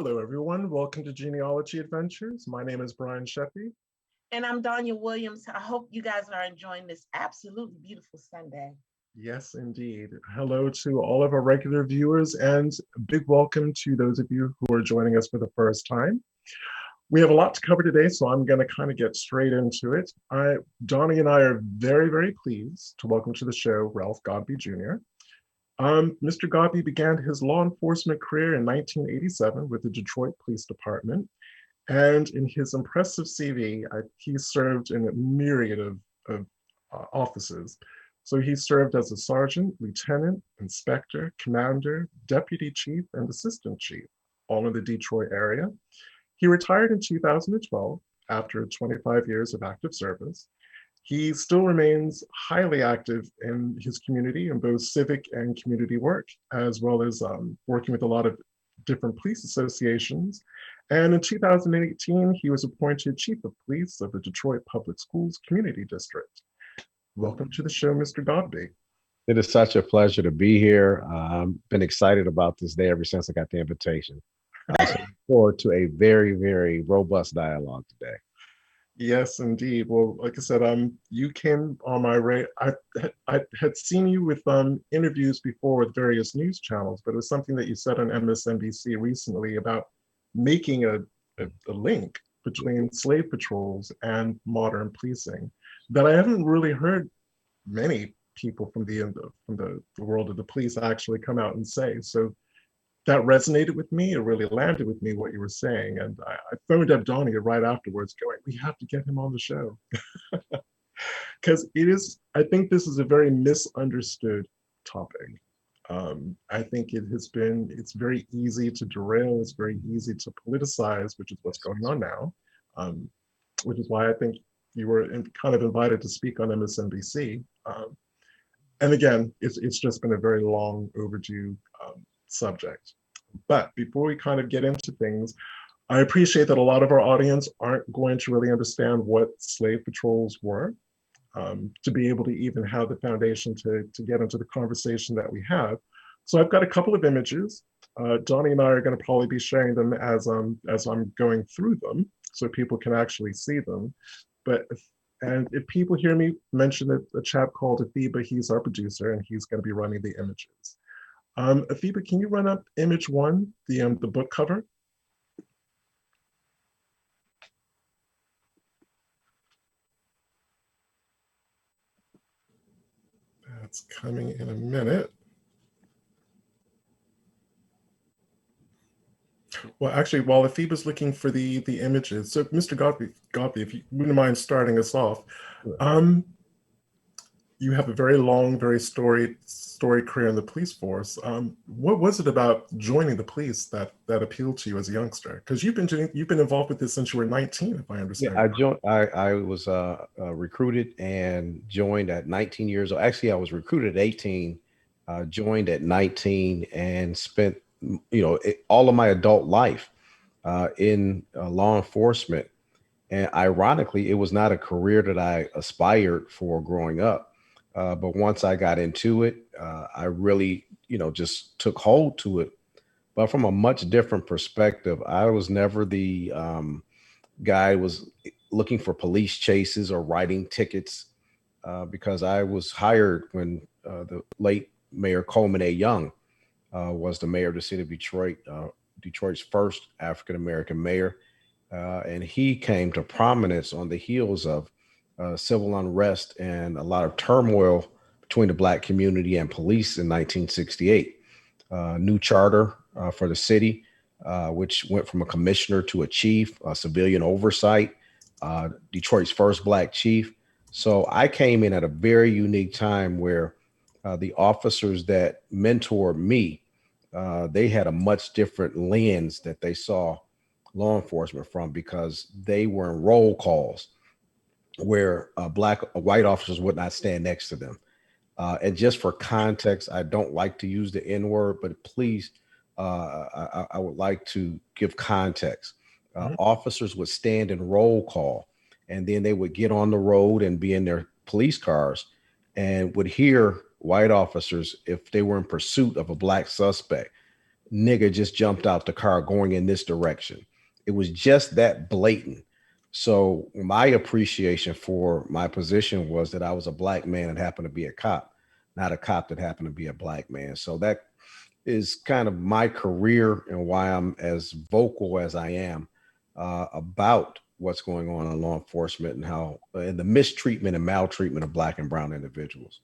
Hello, everyone. Welcome to Genealogy Adventures. My name is Brian Sheppy. And I'm Donya Williams. I hope you guys are enjoying this absolutely beautiful Sunday. Yes, indeed. Hello to all of our regular viewers, and a big welcome to those of you who are joining us for the first time. We have a lot to cover today, so I'm going to kind of get straight into it. Donnie and I are very, very pleased to welcome to the show Ralph Godbey Jr. Mr. Godbey began his law enforcement career in 1987 with the Detroit Police Department. And in his impressive CV, he served in a myriad of offices. So he served as a sergeant, lieutenant, inspector, commander, deputy chief, and assistant chief, all in the Detroit area. He retired in 2012 after 25 years of active service. He still remains highly active in his community in both civic and community work, as well as working with a lot of different police associations. And in 2018, he was appointed Chief of Police of the Detroit Public Schools Community District. Welcome to the show, Mr. Godbey. It is such a pleasure to be here. I've been excited about this day ever since I got the invitation. I look forward to a very, very robust dialogue today. Yes, indeed. Well, like I said, you came on my radar. I had seen you with interviews before with various news channels, but it was something that you said on MSNBC recently about making a link between slave patrols and modern policing that I haven't really heard many people from the world of the police actually come out and say. So that resonated with me. It really landed with me what you were saying, and I phoned up Donnie right afterwards, going, "We have to get him on the show," because it is. I think this is a very misunderstood topic. I think it's very easy to derail. It's very easy to politicize, which is what's going on now, which is why I think you were kind of invited to speak on MSNBC. And again, it's just been a very long overdue subject. But before we kind of get into things, I appreciate that a lot of our audience aren't going to really understand what slave patrols were, to be able to even have the foundation to get into the conversation that we have. So I've got a couple of images. Donnie and I are going to probably be sharing them as I'm going through them, so people can actually see them. And if people hear me mention a chap called Afiba, he's our producer, and he's going to be running the images. Afiba, can you run up image one, the book cover? That's coming in a minute. Well, actually, while Afiba's looking for the images, so Mr. Godbey, if you wouldn't mind starting us off, you have a very long, very storied career in the police force. What was it about joining the police that appealed to you as a youngster? Because you've been involved with this since you were 19, if I understand. Yeah, I was recruited and joined at 19 years old. Actually, I was recruited at 18, joined at 19, and spent all of my adult life in law enforcement. And ironically, it was not a career that I aspired for growing up. But once I got into it, I really, just took hold to it. But from a much different perspective, I was never the guy who was looking for police chases or writing tickets, because I was hired when the late Mayor Coleman A. Young was the mayor of the city of Detroit, Detroit's first African-American mayor. And he came to prominence on the heels of civil unrest and a lot of turmoil between the Black community and police in 1968. New charter for the city, which went from a commissioner to a chief, civilian oversight, Detroit's first Black chief. So I came in at a very unique time where the officers that mentored me, they had a much different lens that they saw law enforcement from, because they were in roll calls where white officers would not stand next to them. And just for context, I don't like to use the N word, but please, I would like to give context. Officers would stand in roll call, and then they would get on the road and be in their police cars and would hear white officers, if they were in pursuit of a Black suspect, nigger just jumped out the car going in this direction. It was just that blatant. So my appreciation for my position was that I was a black man that happened to be a cop, not a cop that happened to be a black man. So that is kind of my career and why I'm as vocal as I am about what's going on in law enforcement and how and the mistreatment and maltreatment of black and brown individuals.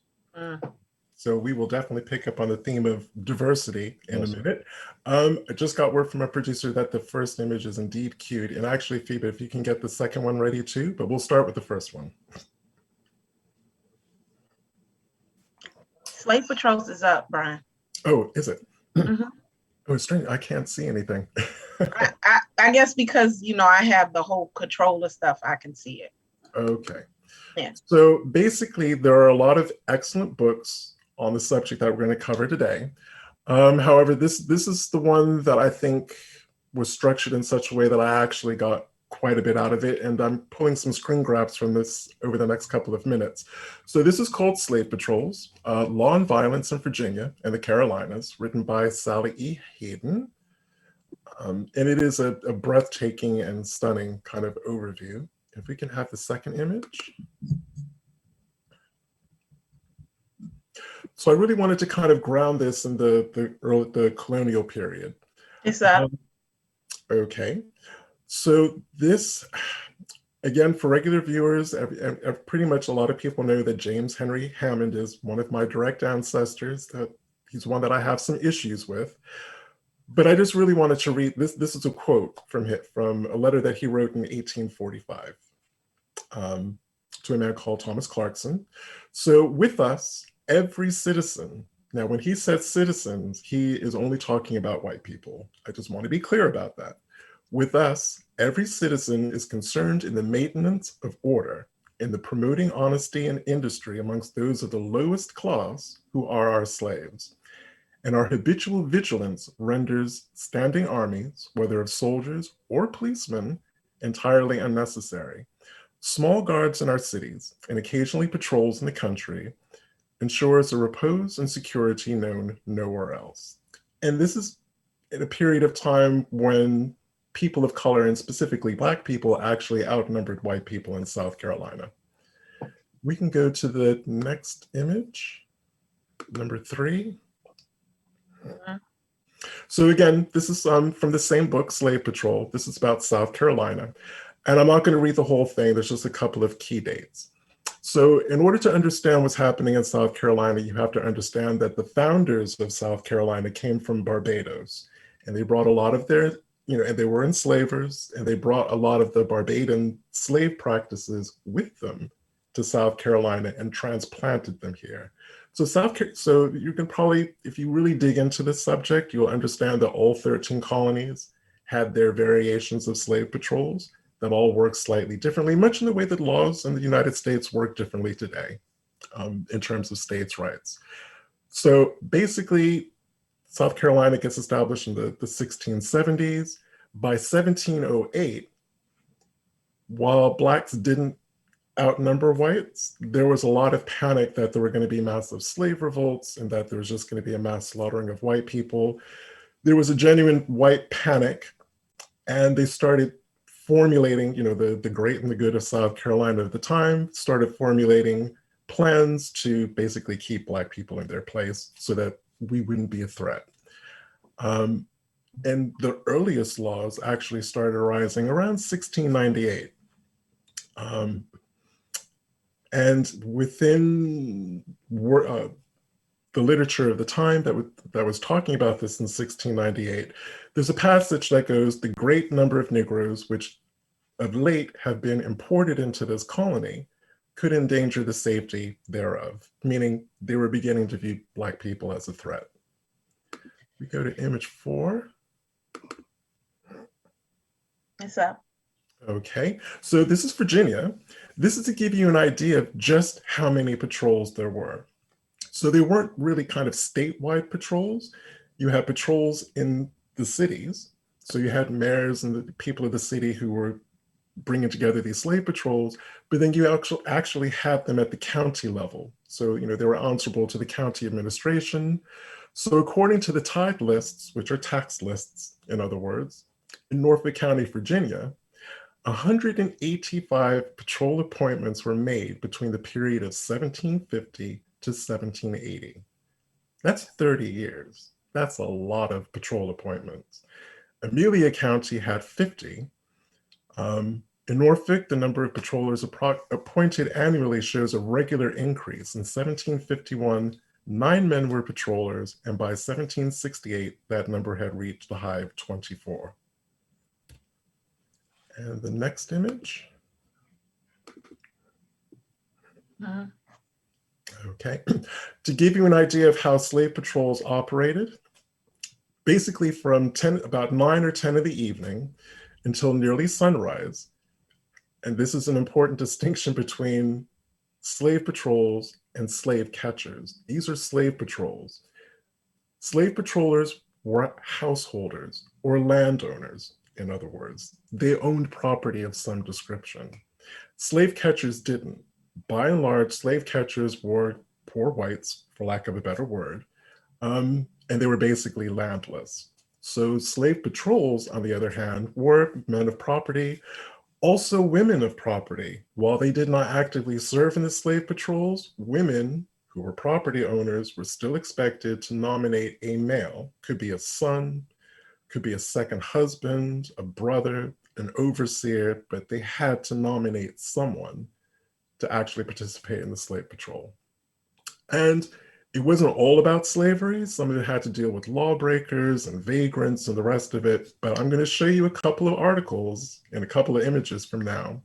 So we will definitely pick up on the theme of diversity in a minute. I just got word from our producer that the first image is indeed queued. And actually, Phoebe, if you can get the second one ready too, but we'll start with the first one. Slave Patrols is up, Brian. Oh, is it? Mm-hmm. Oh, it's strange. I can't see anything. I guess because, you know, I have the whole controller stuff, I can see it. Okay. Yeah. So basically, there are a lot of excellent books on the subject that we're going to cover today. However, this is the one that I think was structured in such a way that I actually got quite a bit out of it, and I'm pulling some screen grabs from this over the next couple of minutes. So this is called Slave Patrols, Law and Violence in Virginia and the Carolinas, written by Sally E. Hayden. And it is a breathtaking and stunning kind of overview. If we can have the second image. So I really wanted to kind of ground this in the colonial period. It's up. Okay. So this, again, for regular viewers, pretty much a lot of people know that James Henry Hammond is one of my direct ancestors, that he's one that I have some issues with. But I just really wanted to read this. This is a quote from a letter that he wrote in 1845 to a man called Thomas Clarkson. So with us, every citizen, now when he says citizens, he is only talking about white people. I just want to be clear about that. With us, every citizen is concerned in the maintenance of order, in the promoting honesty and industry amongst those of the lowest class who are our slaves. And our habitual vigilance renders standing armies, whether of soldiers or policemen, entirely unnecessary. Small guards in our cities and occasionally patrols in the country ensures a repose and security known nowhere else. And this is in a period of time when people of color, and specifically Black people, actually outnumbered white people in South Carolina. We can go to the next image, number 3. So again, this is from the same book, Slave Patrol. This is about South Carolina. And I'm not going to read the whole thing. There's just a couple of key dates. So in order to understand what's happening in South Carolina, you have to understand that the founders of South Carolina came from Barbados. And they brought a lot of their, and they were enslavers, and they brought a lot of the Barbadian slave practices with them to South Carolina and transplanted them here. So you can probably, if you really dig into this subject, you'll understand that all 13 colonies had their variations of slave patrols that all work slightly differently, much in the way that laws in the United States work differently today in terms of states' rights. So basically, South Carolina gets established in the 1670s. By 1708, while Blacks didn't outnumber whites, there was a lot of panic that there were going to be massive slave revolts and that there was just going to be a mass slaughtering of white people. There was a genuine white panic, and they started formulating, the great and the good of South Carolina at the time started formulating plans to basically keep Black people in their place so that we wouldn't be a threat. And the earliest laws actually started arising around 1698. And within the literature of the time that was talking about this in 1698, there's a passage that goes, "The great number of Negroes, which of late have been imported into this colony, could endanger the safety thereof," meaning they were beginning to view Black people as a threat. We go to image 4. It's up. Okay, so this is Virginia. This is to give you an idea of just how many patrols there were. So they weren't really kind of statewide patrols. You had patrols in the cities. So you had mayors and the people of the city who were bringing together these slave patrols, but then you actually had them at the county level. So, they were answerable to the county administration. So according to the tithe lists, which are tax lists, in other words, in Norfolk County, Virginia, 185 patrol appointments were made between the period of 1750 to 1780. That's 30 years. That's a lot of patrol appointments. Amelia County had 50. In Norfolk, the number of patrollers appointed annually shows a regular increase. In 1751, 9 men were patrollers, and by 1768, that number had reached the high of 24. And the next image. Okay. To give you an idea of how slave patrols operated, basically from about 9 or 10 of the evening until nearly sunrise, and this is an important distinction between slave patrols and slave catchers. These are slave patrols. Slave patrollers were householders or landowners, in other words. They owned property of some description. Slave catchers didn't. By and large, slave catchers were poor whites, for lack of a better word, and they were basically landless. So slave patrols, on the other hand, were men of property, also women of property. While they did not actively serve in the slave patrols, women who were property owners were still expected to nominate a male. Could be a son, could be a second husband, a brother, an overseer, but they had to nominate someone to actually participate in the slave patrol. And it wasn't all about slavery. Some of it had to deal with lawbreakers and vagrants and the rest of it. But I'm going to show you a couple of articles and a couple of images from now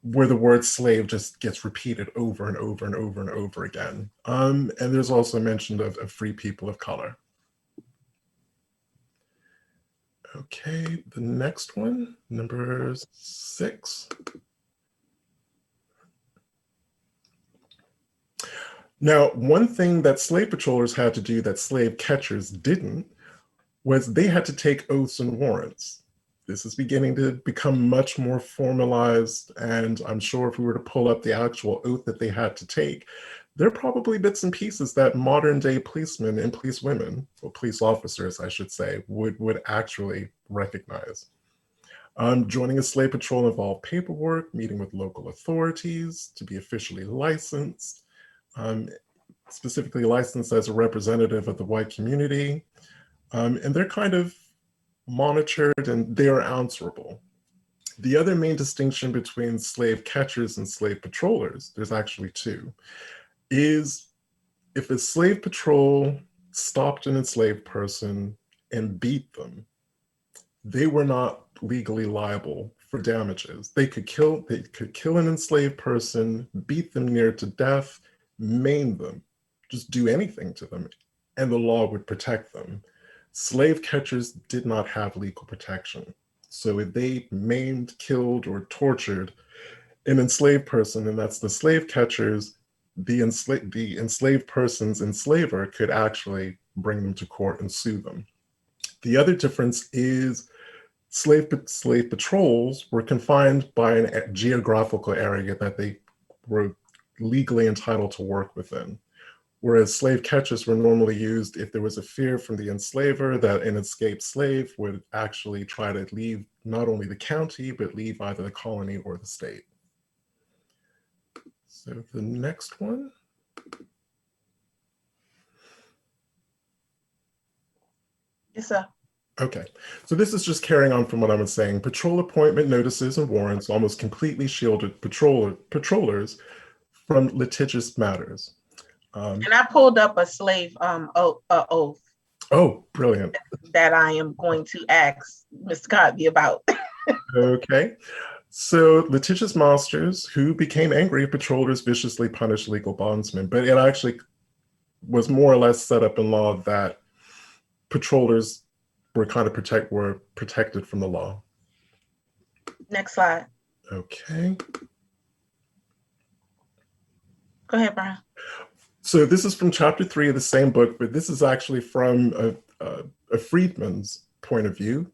where the word slave just gets repeated over and over and over and over again. And there's also mention of free people of color. Okay, the next one, number 6. Now, one thing that slave patrollers had to do that slave catchers didn't was they had to take oaths and warrants. This is beginning to become much more formalized, and I'm sure if we were to pull up the actual oath that they had to take, there are probably bits and pieces that modern day policemen and policewomen, or police officers, I should say, would actually recognize. Joining a slave patrol involved paperwork, meeting with local authorities to be officially licensed, specifically licensed as a representative of the white community. And they're kind of monitored and they're answerable. The other main distinction between slave catchers and slave patrollers, there's actually 2, is if a slave patrol stopped an enslaved person and beat them, they were not legally liable for damages. They could kill an enslaved person, beat them near to death, maim them, just do anything to them, and the law would protect them. Slave catchers did not have legal protection. So if they maimed, killed, or tortured an enslaved person, and that's the slave catchers, the enslaved person's enslaver could actually bring them to court and sue them. The other difference is slave patrols were confined by a geographical area that they were legally entitled to work within, whereas slave catchers were normally used if there was a fear from the enslaver that an escaped slave would actually try to leave not only the county, but leave either the colony or the state. So the next one. Yes, sir. Okay, so this is just carrying on from what I was saying. Patrol appointment notices and warrants almost completely shielded patrollers from litigious matters. And I pulled up a slave oath. Oh, brilliant. That I am going to ask Mr. Godbey about. Okay. So litigious masters who became angry if patrollers viciously punished legal bondsmen, but it actually was more or less set up in law that patrollers were kind of protected from the law. Next slide. Okay. Go ahead, Brian. So this is from chapter 3 of the same book, but this is actually from a freedman's point of view.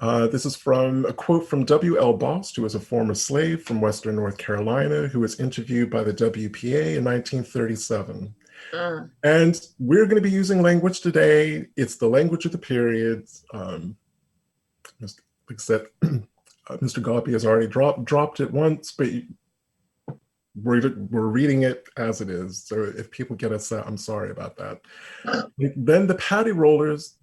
This is from a quote from W.L. Bost, who was a former slave from Western North Carolina, who was interviewed by the WPA in 1937. And we're going to be using language today. It's the language of the period. Except Mr. Godbey has already dropped it once, but we're reading it as it is. So if people get upset, I'm sorry about that. Then the patty rollers,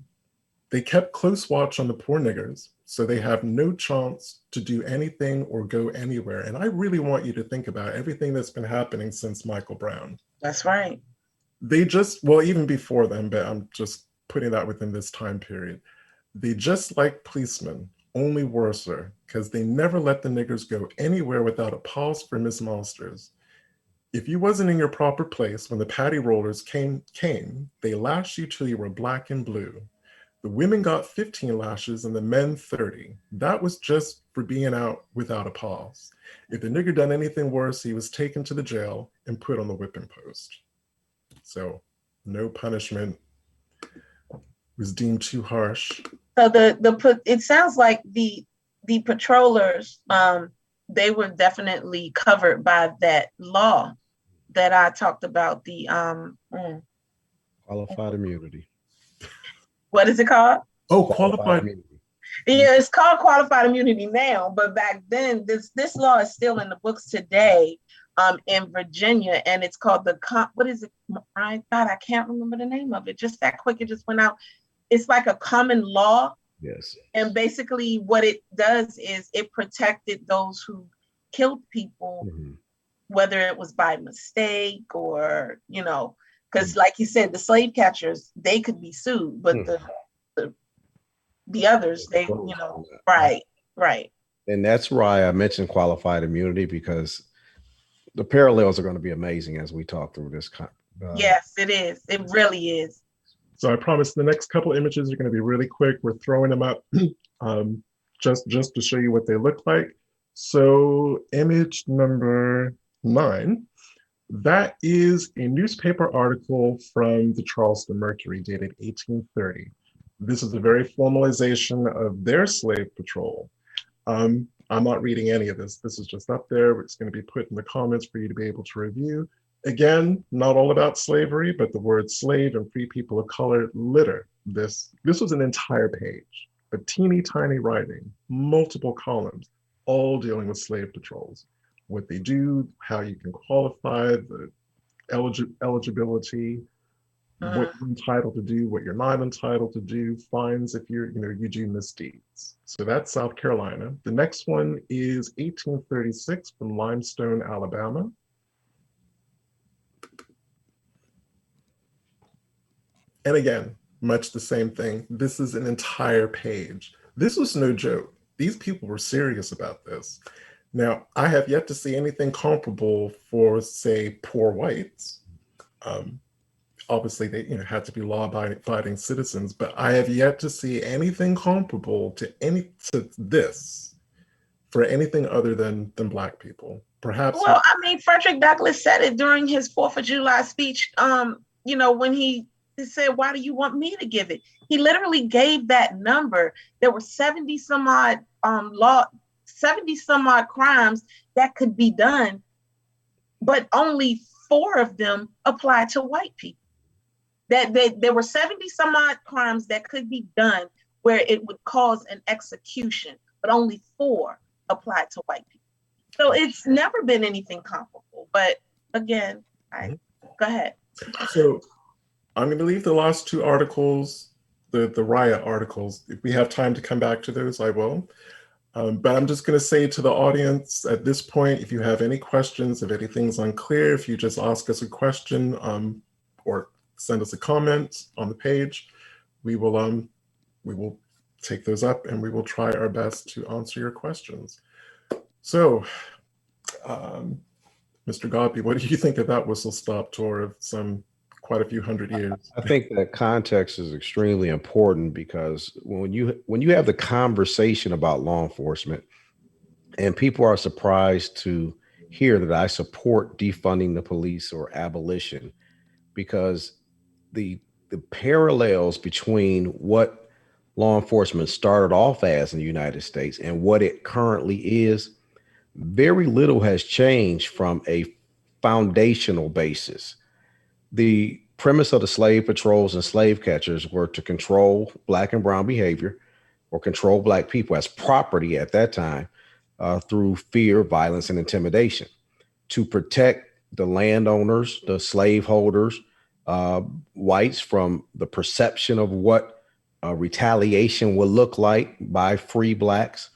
they kept close watch on the poor niggers, so they have no chance to do anything or go anywhere. And I really want you to think about everything that's been happening since Michael Brown. That's right. They just, well, even before then, but I'm just putting that within this time period. They just like policemen, only worser, because they never let the niggers go anywhere without a pause for Miss Monsters. If you wasn't in your proper place when the patty rollers came, they lashed you till you were black and blue. The women got 15 lashes and the men 30. That was just for being out without a pause. If the nigger done anything worse, he was taken to the jail and put on the whipping post. So no punishment was deemed too harsh. So it sounds like the patrollers, they were definitely covered by that law that I talked about. The Qualified immunity. What is it called? Oh, qualified immunity. Yeah, it's called qualified immunity now, but back then this law is still in the books today in Virginia, and it's called what is it? I can't remember the name of it. Just that quick, it just went out. It's like a common law. Yes. And basically what it does is it protected those who killed people, whether it was by mistake or, because like you said, the slave catchers, they could be sued, but the others, they, right. And that's why I mentioned qualified immunity, because the parallels are going to be amazing as we talk through this. Yes, it is. It really is. So I promise the next couple images are going to be really quick. We're throwing them up just to show you what they look like. So image number 9, that is a newspaper article from the Charleston Mercury dated 1830. This is a very formalization of their slave patrol. I'm not reading any of this. This is just up there. It's going to be put in the comments for you to be able to review. Again, not all about slavery, but the word slave and free people of color litter this. This was an entire page, a teeny tiny writing, multiple columns, all dealing with slave patrols. What they do, how you can qualify, the eligibility, what you're entitled to do, what you're not entitled to do, fines if you do misdeeds. So that's South Carolina. The next one is 1836 from Limestone, Alabama. And again, much the same thing. This is an entire page. This was no joke. These people were serious about this. Now, I have yet to see anything comparable for, say, poor whites. Obviously, they had to be law-abiding citizens, but I have yet to see anything comparable to this for anything other than Black people. Perhaps. Well, I mean, Frederick Douglass said it during his 4th of July speech. When he said, "Why do you want me to give it?" He literally gave that number. There were 70 some odd crimes that could be done, but only 4 of them apply to white people. There were 70 some odd crimes that could be done where it would cause an execution, but only 4 apply to white people. So it's never been anything comparable. But again, go ahead. So I'm going to leave the last 2 articles, the riot articles. If we have time to come back to those, I will. But I'm just going to say to the audience at this point, if you have any questions, if anything's unclear, if you just ask us a question or send us a comment on the page, we will take those up and we will try our best to answer your questions. So, Mr. Godbey, what do you think of that whistle stop tour of quite a few hundred years? I think that context is extremely important, because when you have the conversation about law enforcement and people are surprised to hear that I support defunding the police or abolition, because the parallels between what law enforcement started off as in the United States and what it currently is, very little has changed from a foundational basis. The premise of the slave patrols and slave catchers were to control Black and brown behavior or control Black people as property at that time through fear, violence, and intimidation, to protect the landowners, the slaveholders, whites from the perception of what retaliation would look like by free Blacks.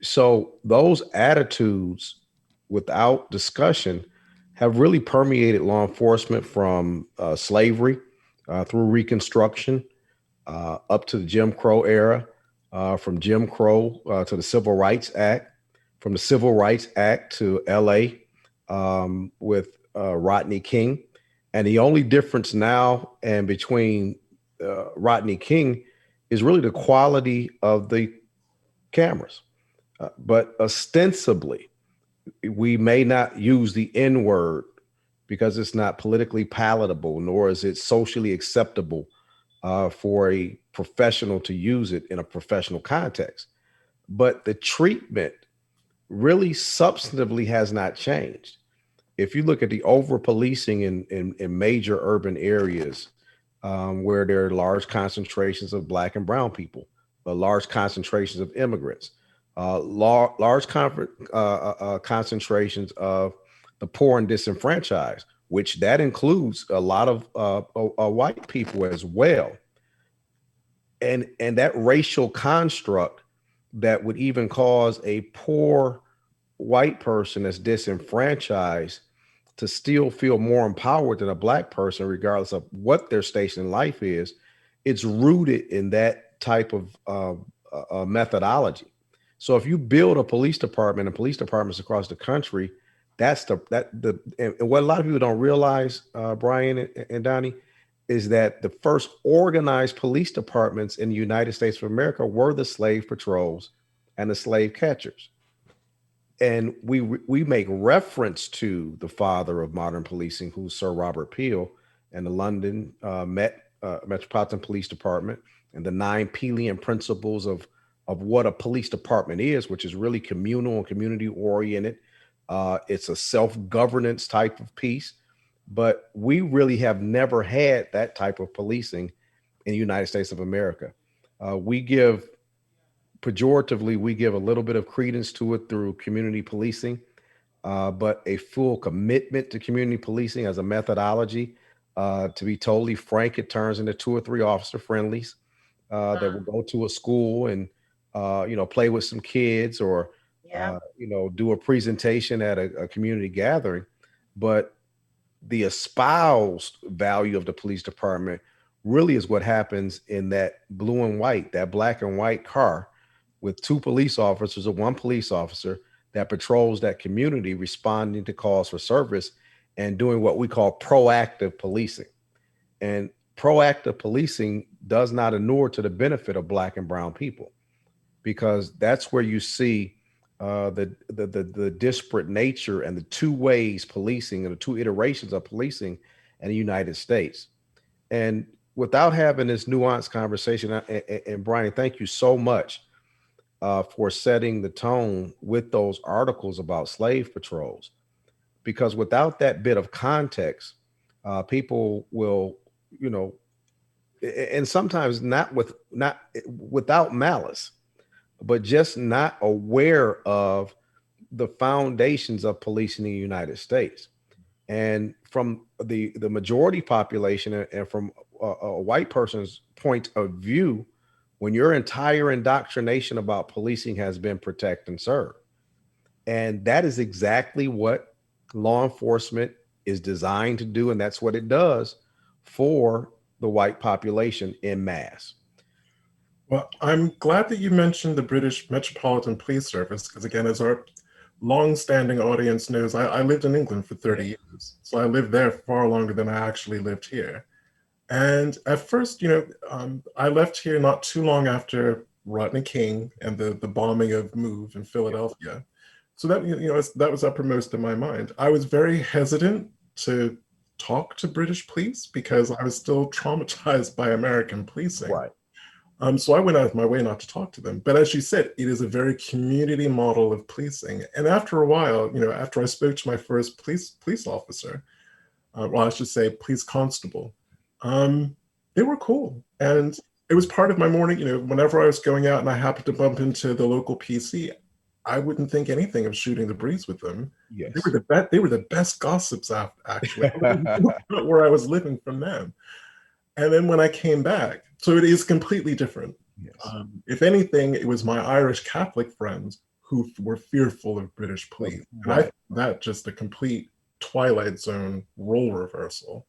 So those attitudes, without discussion, have really permeated law enforcement from slavery through Reconstruction up to the Jim Crow era, from Jim Crow to the Civil Rights Act, from the Civil Rights Act to LA with Rodney King. And the only difference now and between Rodney King is really the quality of the cameras. But ostensibly, we may not use the N word because it's not politically palatable, nor is it socially acceptable for a professional to use it in a professional context. But the treatment really substantively has not changed. If you look at the over policing in major urban areas where there are large concentrations of Black and brown people, large concentrations of immigrants, large concentrations of the poor and disenfranchised, which that includes a lot of white people as well. And that racial construct that would even cause a poor white person that's disenfranchised to still feel more empowered than a Black person, regardless of what their station in life is, it's rooted in that type of methodology. So if you build a police department and police departments across the country, and what a lot of people don't realize, Brian and Donnie, is that the first organized police departments in the United States of America were the slave patrols and the slave catchers. And we make reference to the father of modern policing, who's Sir Robert Peel, and the London Metropolitan Police Department, and the 9 Peelian principles of what a police department is, which is really communal and community oriented. It's a self-governance type of piece, but we really have never had that type of policing in the United States of America. We give a little bit of credence to it through community policing, but a full commitment to community policing as a methodology, to be totally frank, it turns into 2 or 3 officer friendlies that will go to a school and play with some kids or do a presentation at a community gathering. But the espoused value of the police department really is what happens in that blue and white, that black and white car with 2 police officers or 1 police officer that patrols that community, responding to calls for service and doing what we call proactive policing. And proactive policing does not inure to the benefit of Black and brown people, because that's where you see the disparate nature and the 2 ways policing and the 2 iterations of policing in the United States. And without having this nuanced conversation, and Brian, thank you so much for setting the tone with those articles about slave patrols, because without that bit of context, people will, and sometimes not without malice, but just not aware of the foundations of policing in the United States. And from the majority population and from a white person's point of view, when your entire indoctrination about policing has been protect and serve. And that is exactly what law enforcement is designed to do. And that's what it does for the white population en masse. Well, I'm glad that you mentioned the British Metropolitan Police Service, because again, as our long-standing audience knows, I lived in England for 30 years. So I lived there far longer than I actually lived here. And at first, I left here not too long after Rodney King and the bombing of Move in Philadelphia. So that, that was uppermost in my mind. I was very hesitant to talk to British police because I was still traumatized by American policing. Right. So I went out of my way not to talk to them. But as you said, it is a very community model of policing. And after a while, after I spoke to my first police officer, well, I should say police constable. They were cool. And it was part of my morning, whenever I was going out and I happened to bump into the local PC, I wouldn't think anything of shooting the breeze with them. They Yes. were the best gossips, actually, where I was living from them. And then when I came back, so it is completely different. Yes. If anything, it was my Irish Catholic friends who were fearful of British police. And I Right. found that just a complete Twilight Zone role reversal.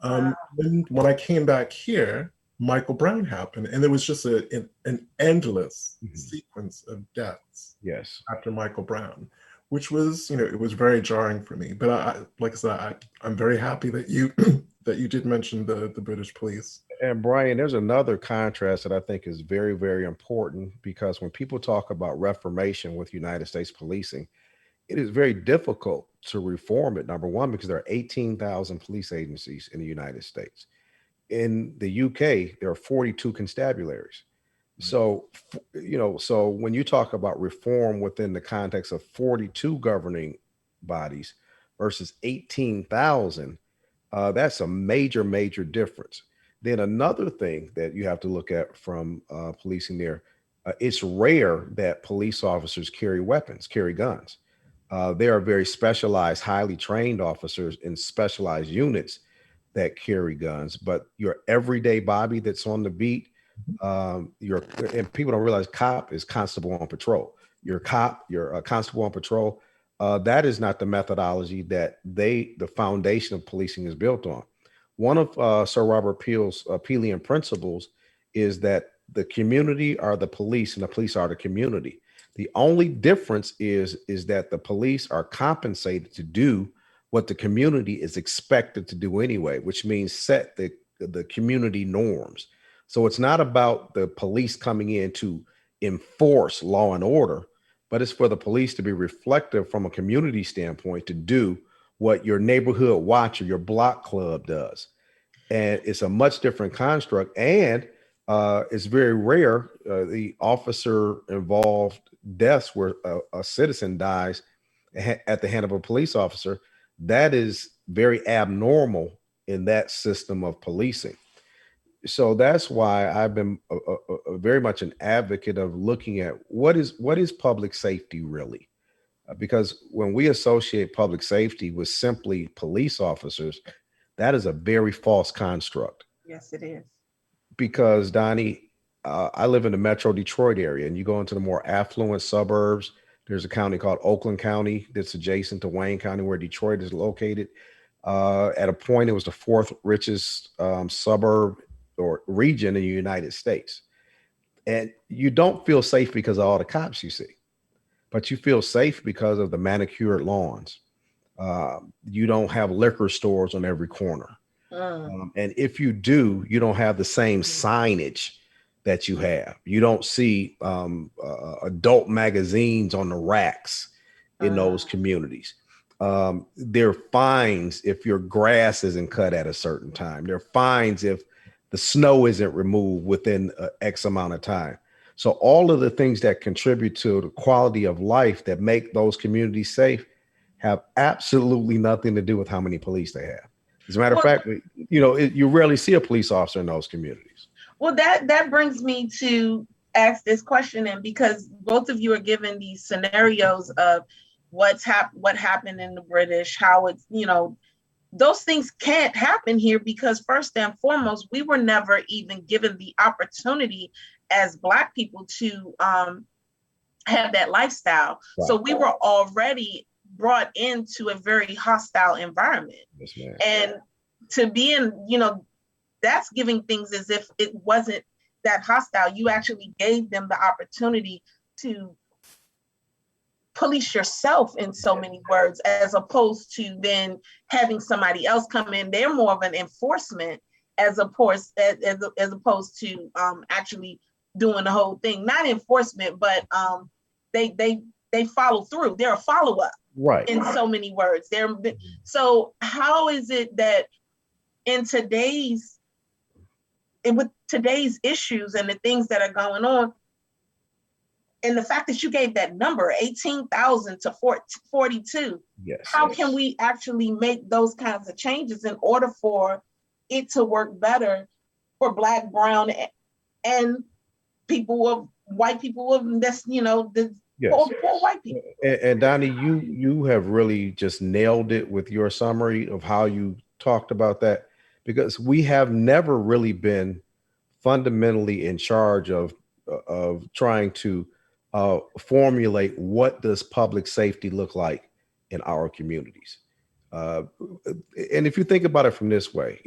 Wow. Then when I came back here, Michael Brown happened, and there was just an endless sequence of deaths Yes. after Michael Brown, which was, it was very jarring for me. But like I said, I'm very happy that you that you did mention the British police. And Brian, there's another contrast that I think is very, very important, because when people talk about reformation with United States policing, it is very difficult to reform it. Number one, because there are 18,000 police agencies in the United States. In the UK, there are 42 constabularies. So, so when you talk about reform within the context of 42 governing bodies versus 18,000, that's a major, major difference. Then another thing that you have to look at from policing there, it's rare that police officers carry weapons, carry guns. They are very specialized, highly trained officers in specialized units that carry guns. But your everyday Bobby that's on the beat, and people don't realize cop is constable on patrol. Your cop, your constable on patrol. That is not the methodology that the foundation of policing is built on. One of Sir Robert Peel's Peelian principles is that the community are the police and the police are the community. The only difference is that the police are compensated to do what the community is expected to do anyway, which means set the community norms. So it's not about the police coming in to enforce law and order, but it's for the police to be reflective from a community standpoint to do what your neighborhood watch or your block club does. And it's a much different construct. And it's very rare, the officer involved deaths where a citizen dies at the hand of a police officer. That is very abnormal in that system of policing. So that's why I've been very much an advocate of looking at what is public safety really. Because when we associate public safety with simply police officers, that is a very false construct. Yes, it is. Because Donnie, I live in the Metro Detroit area, and you go into the more affluent suburbs. There's a county called Oakland County that's adjacent to Wayne County, where Detroit is located. At a point, it was the fourth richest suburb or region in the United States. And you don't feel safe because of all the cops you see, but you feel safe because of the manicured lawns. You don't have liquor stores on every corner. And if you do, you don't have the same signage that you have. You don't see adult magazines on the racks in those communities. There are fines if your grass isn't cut at a certain time. There are fines if the snow isn't removed within X amount of time. So all of the things that contribute to the quality of life that make those communities safe have absolutely nothing to do with how many police they have. As a matter of fact, you rarely see a police officer in those communities. Well, that brings me to ask this question, and because both of you are given these scenarios of what happened in the British, how it's, those things can't happen here because first and foremost, we were never even given the opportunity as Black people to have that lifestyle. Right. So we were already brought into a very hostile environment. Yes, ma'am. And to be in, that's giving things as if it wasn't that hostile. You actually gave them the opportunity to police yourself in so many words, as opposed to then having somebody else come in. They're more of an enforcement as opposed to actually doing the whole thing. Not enforcement, but they follow through. They're a follow-up. Right. In so many words. So how is it that with today's issues and the things that are going on, And the fact that you gave that number, 18,000 to 42, Yes. how can we actually make those kinds of changes in order for it to work better for Black, brown, and people of white people of this, the poor white people? And Donnie, you have really just nailed it with your summary of how you talked about that, because we have never really been fundamentally in charge of trying to formulate what does public safety look like in our communities. And if you think about it from this way,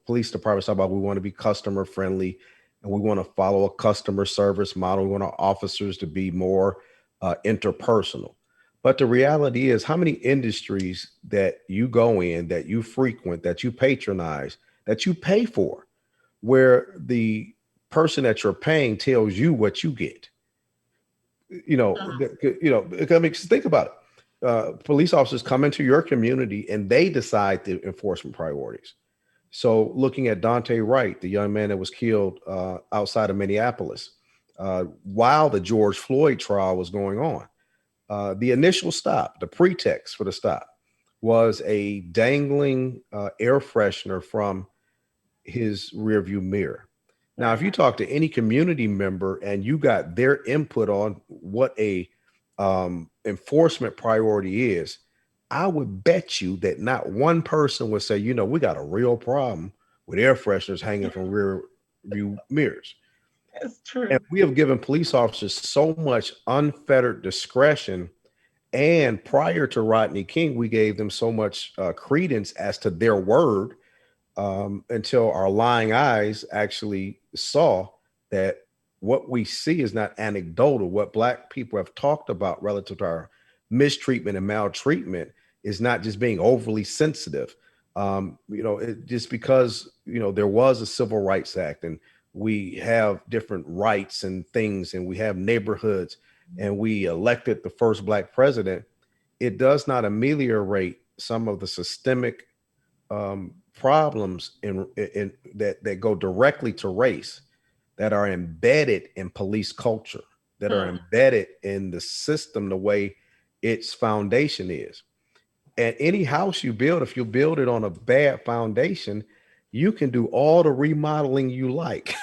police departments talk about we want to be customer friendly and we want to follow a customer service model. We want our officers to be more interpersonal. But the reality is, how many industries that you go in, that you frequent, that you patronize, that you pay for, where the person that you're paying tells you what you get? I mean, think about it. Police officers come into your community and they decide the enforcement priorities. So looking at Dante Wright, the young man that was killed outside of Minneapolis, while the George Floyd trial was going on, the initial stop, the pretext for the stop, was a dangling air freshener from his rearview mirror. Now, if you talk to any community member and you got their input on what a enforcement priority is, I would bet you that not one person would say, we got a real problem with air fresheners hanging from rear view mirrors. That's true. And we have given police officers so much unfettered discretion. And prior to Rodney King, we gave them so much credence as to their word until our lying eyes actually saw that what we see is not anecdotal. What Black people have talked about relative to our mistreatment and maltreatment is not just being overly sensitive. Just because, there was a Civil Rights Act and we have different rights and things, and we have neighborhoods, and we elected the first Black president, it does not ameliorate some of the systemic problems in that go directly to race, that are embedded in police culture, that are embedded in the system, the way its foundation is. And any house you build, if you build it on a bad foundation, you can do all the remodeling you like.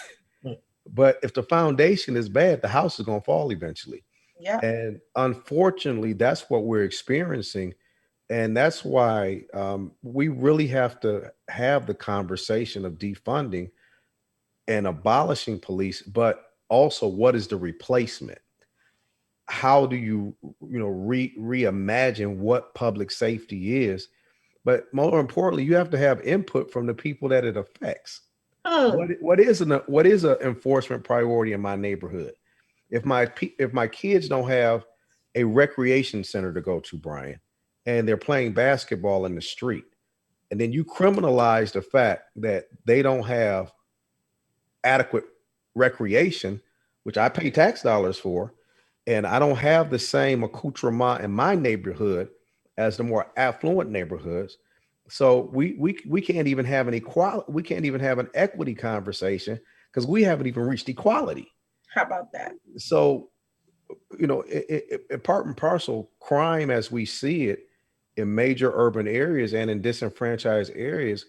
But if the foundation is bad, the house is going to fall eventually. Yeah. And unfortunately, that's what we're experiencing. And that's why we really have to have the conversation of defunding and abolishing police, but also what is the replacement? How do you, reimagine what public safety is? But more importantly, you have to have input from the people that it affects. What is an enforcement priority in my neighborhood? If my kids don't have a recreation center to go to, Brian, and they're playing basketball in the street, and then you criminalize the fact that they don't have adequate recreation, which I pay tax dollars for, and I don't have the same accoutrement in my neighborhood as the more affluent neighborhoods. So we can't even have an equality. We can't even have an equity conversation because we haven't even reached equality. How about that? So, part and parcel, crime as we see it in major urban areas and in disenfranchised areas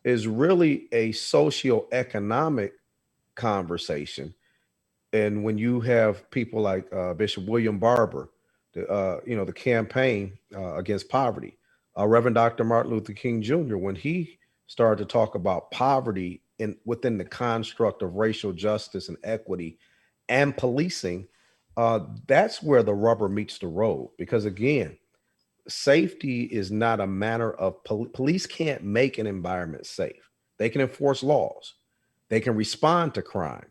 is really a socioeconomic conversation. And when you have people like Bishop William Barber, the campaign against poverty, Reverend Dr. Martin Luther King Jr., when he started to talk about poverty within the construct of racial justice and equity and policing, that's where the rubber meets the road. Because again, safety is not a matter of police can't make an environment safe. They can enforce laws, they can respond to crime,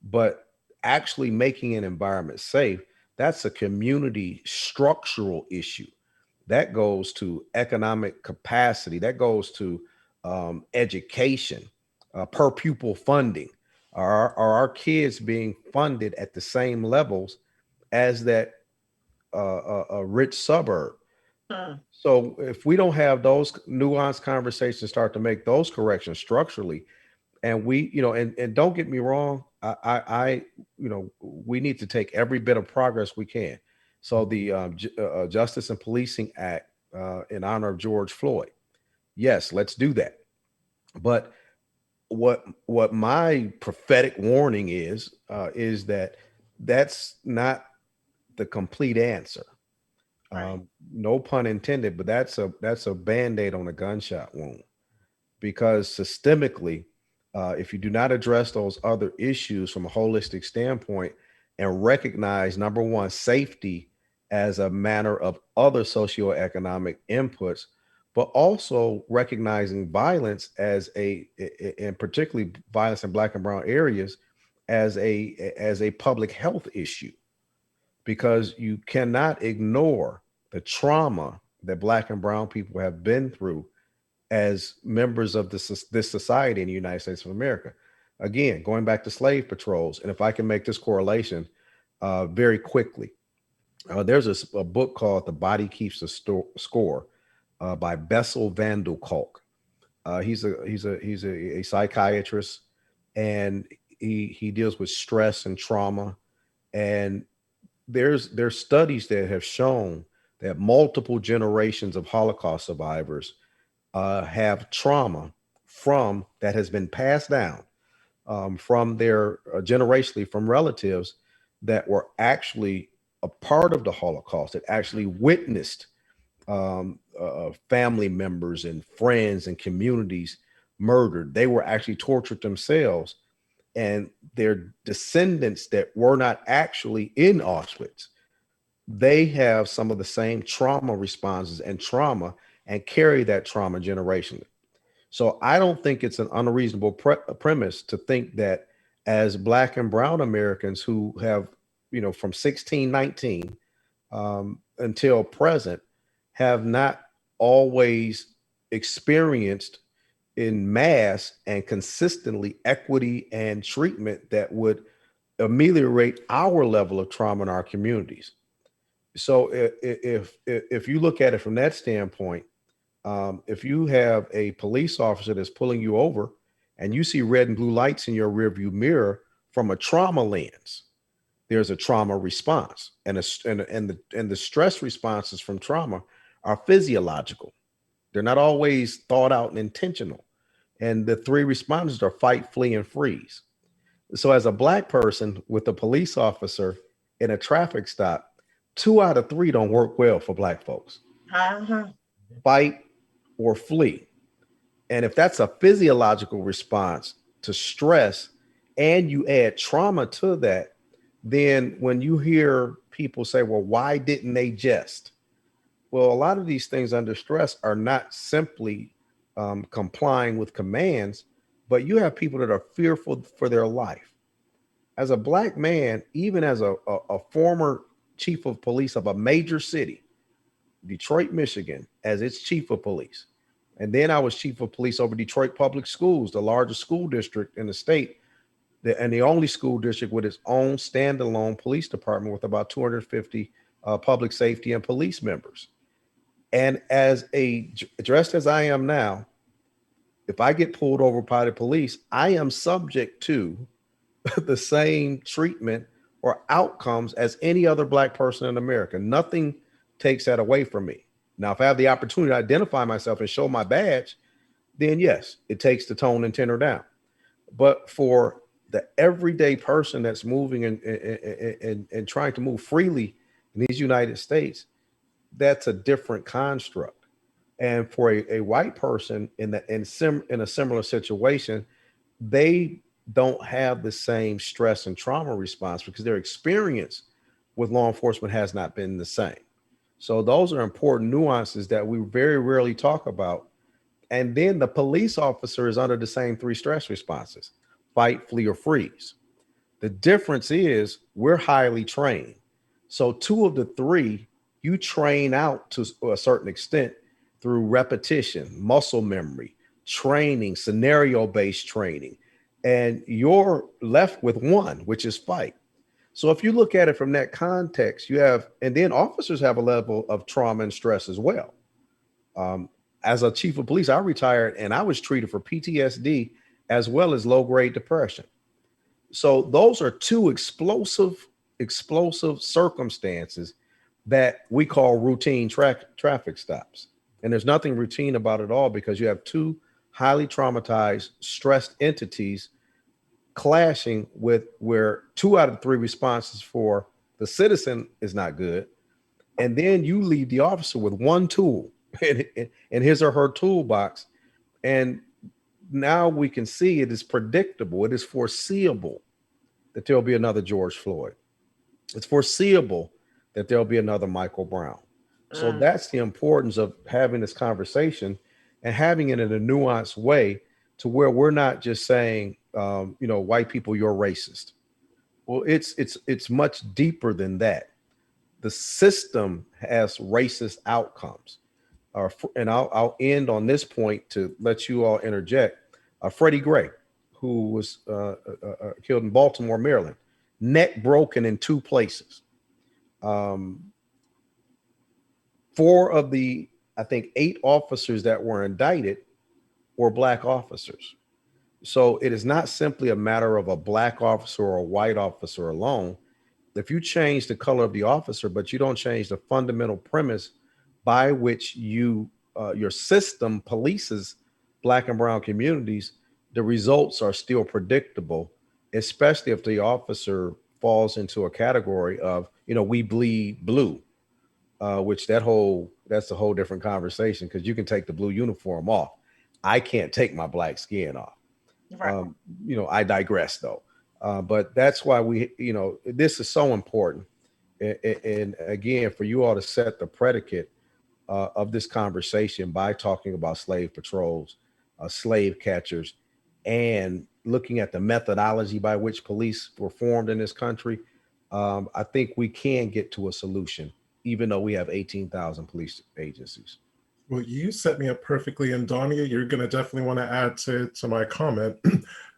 but actually making an environment safe, that's a community structural issue. That goes to economic capacity, that goes to education, per pupil funding. Are our kids being funded at the same levels as that a rich suburb? So if we don't have those nuanced conversations, start to make those corrections structurally, and we, and don't get me wrong, I we need to take every bit of progress we can. So the Justice and Policing Act in honor of George Floyd. Yes, let's do that. But what my prophetic warning is that that's not the complete answer. Right. No pun intended, but that's a band-aid on a gunshot wound, because systemically, if you do not address those other issues from a holistic standpoint and recognize, number one, safety as a matter of other socioeconomic inputs, but also recognizing violence as and particularly violence in Black and brown areas as a public health issue, because you cannot ignore the trauma that Black and brown people have been through as members of this society in the United States of America. Again, going back to slave patrols, and if I can make this correlation very quickly, there's a book called "The Body Keeps the Score" by Bessel van der Kolk. He's a psychiatrist, and he deals with stress and trauma. And there's studies that have shown that multiple generations of Holocaust survivors have trauma from that has been passed down from their generationally from relatives that were actually a part of the Holocaust, that actually witnessed family members and friends and communities murdered. They were actually tortured themselves, and their descendants that were not actually in Auschwitz, they have some of the same trauma responses and trauma and carry that trauma generationally. So I don't think it's an unreasonable premise to think that as Black and brown Americans who have, from 1619 until present, have not always experienced in mass and consistently equity and treatment that would ameliorate our level of trauma in our communities. So if you look at it from that standpoint, if you have a police officer that's pulling you over and you see red and blue lights in your rearview mirror from a trauma lens, there's a trauma response, and the stress responses from trauma are physiological. They're not always thought out and intentional. And the three responses are fight, flee, and freeze. So as a Black person with a police officer in a traffic stop, 2 out of 3 don't work well for Black folks. Uh-huh. Fight or flee. And if that's a physiological response to stress and you add trauma to that, then when you hear people say, well, why didn't they just? Well, a lot of these things under stress are not simply complying with commands, but you have people that are fearful for their life. As a Black man, even as a former chief of police of a major city, Detroit, Michigan, as its chief of police. And then I was chief of police over Detroit Public Schools, the largest school district in the state, and the only school district with its own standalone police department with about 250 public safety and police members. And dressed as I am now, if I get pulled over by the police, I am subject to the same treatment or outcomes as any other Black person in America. Nothing takes that away from me. Now, if I have the opportunity to identify myself and show my badge, then yes, it takes the tone and tenor down. But for the everyday person that's moving and trying to move freely in these United States, that's a different construct. And for a white person in a similar situation, they don't have the same stress and trauma response because their experience with law enforcement has not been the same. So those are important nuances that we very rarely talk about. And then the police officer is under the same 3 stress responses: fight, flee, or freeze. The difference is we're highly trained. So 2 of the 3 you train out to a certain extent through repetition, muscle memory, training, scenario-based training, and you're left with 1, which is fight. So if you look at it from that context, and then officers have a level of trauma and stress as well. As a chief of police, I retired and I was treated for PTSD as well as low-grade depression. So those are two explosive circumstances that we call routine traffic stops. And there's nothing routine about it all, because you have two highly traumatized, stressed entities clashing with where 2 out of 3 responses for the citizen is not good. And then you leave the officer with one tool in his or her toolbox. And now we can see it is predictable. It is foreseeable that there'll be another George Floyd. It's foreseeable that there'll be another Michael Brown. So that's the importance of having this conversation and having it in a nuanced way, to where we're not just saying, white people, you're racist. Well, it's much deeper than that. The system has racist outcomes. And I'll end on this point to let you all interject. Freddie Gray, who was killed in Baltimore, Maryland, neck broken in 2 places. 4 of the, I think, 8 officers that were indicted were Black officers. So it is not simply a matter of a Black officer or a white officer alone. If you change the color of the officer, but you don't change the fundamental premise by which your system polices Black and brown communities, the results are still predictable, especially if the officer falls into a category of, we bleed blue, which that's a whole different conversation, because you can take the blue uniform off. I can't take my Black skin off. Right. I digress though. But that's why this is so important. And again, for you all to set the predicate of this conversation by talking about slave patrols, slave catchers, and looking at the methodology by which police were formed in this country, I think we can get to a solution, even though we have 18,000 police agencies. Well, you set me up perfectly. And Donya, you're going to definitely want to add to my comment,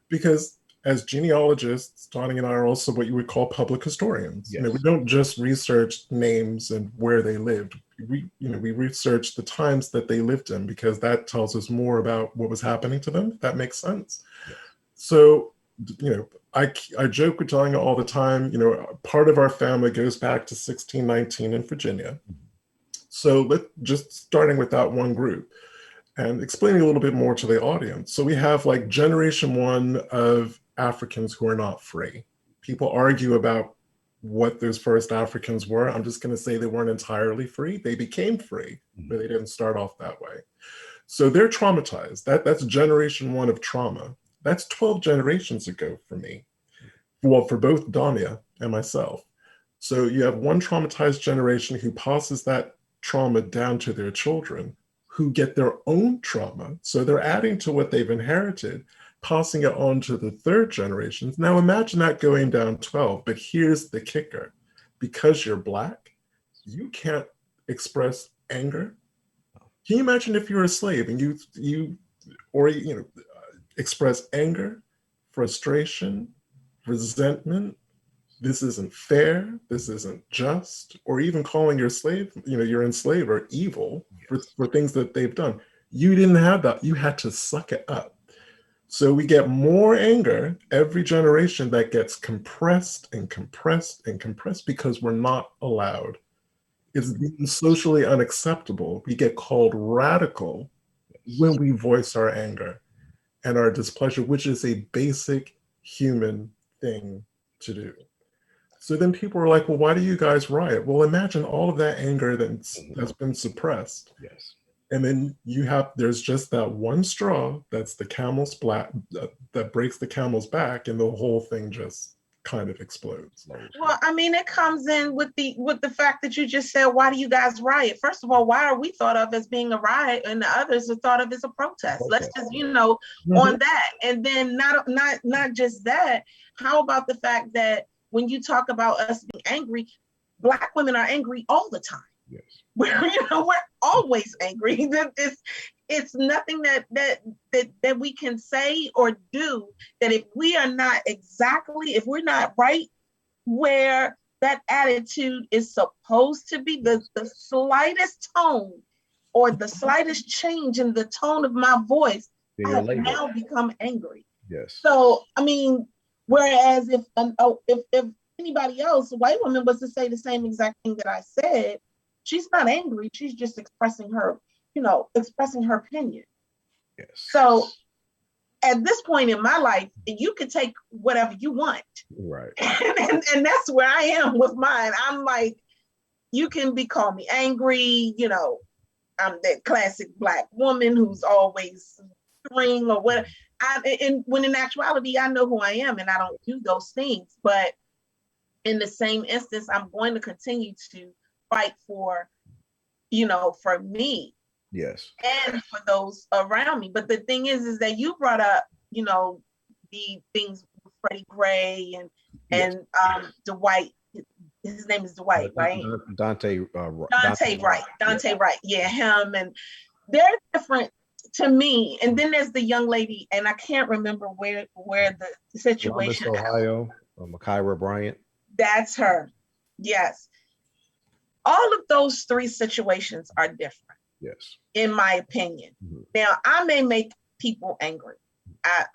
because as genealogists, Donya and I are also what you would call public historians. Yes. We don't just research names and where they lived. We research the times that they lived in, because that tells us more about what was happening to them. If that makes sense. Yes. So, I joke with Donya all the time. Part of our family goes back to 1619 in Virginia. So just starting with that one group and explaining a little bit more to the audience. So we have like generation 1 of Africans who are not free. People argue about what those first Africans were. I'm just going to say they weren't entirely free. They became free, but they didn't start off that way. So they're traumatized. That's generation 1 of trauma. That's 12 generations ago for me. Well, for both Donya and myself. So you have one traumatized generation who passes that trauma down to their children, who get their own trauma. So they're adding to what they've inherited, passing it on to the 3rd generation. Now imagine that going down 12, but here's the kicker. Because you're Black, you can't express anger. Can you imagine if you're a slave and you express anger, frustration, resentment? This isn't fair, this isn't just, or even calling your slave, your enslaver evil for things that they've done. You didn't have that. You had to suck it up. So we get more anger every generation that gets compressed and compressed and compressed, because we're not allowed. It's socially unacceptable. We get called radical when we voice our anger and our displeasure, which is a basic human thing to do. So then people are like, well, why do you guys riot? Well, imagine all of that anger that's been suppressed. Yes. And then there's just that one straw that's the camel's that breaks the camel's back, and the whole thing just kind of explodes. Well, I mean, it comes in with the fact that you just said, why do you guys riot? First of all, why are we thought of as being a riot and the others are thought of as a protest? Let's just, on that. And then not just that, how about the fact that when you talk about us being angry, Black women are angry all the time. Yes. We're always angry. It's nothing that we can say or do that if we're not right where that attitude is supposed to be, the slightest tone or the slightest change in the tone of my voice, I have now become angry. Yes. So, I mean, Whereas if anybody else, a white woman, was to say the same exact thing that I said, she's not angry. She's just expressing her, expressing her opinion. Yes. So at this point in my life, you can take whatever you want. Right. And that's where I am with mine. I'm like, you can call me angry, I'm that classic Black woman who's always ring or whatever. And when in actuality, I know who I am and I don't do those things. But in the same instance, I'm going to continue to fight for, for me. Yes. And for those around me. But the thing is that you brought up, the things with Freddie Gray and Dwight. His name is Dwight, right? Dante Wright. Dante Wright. Yeah, him. And they're different to me. And then there's the young lady, and I can't remember where the situation. Columbus, Ohio, Makaira Bryant. That's her. Yes. All of those three situations are different. Yes. In my opinion. Mm-hmm. Now, I may make people angry.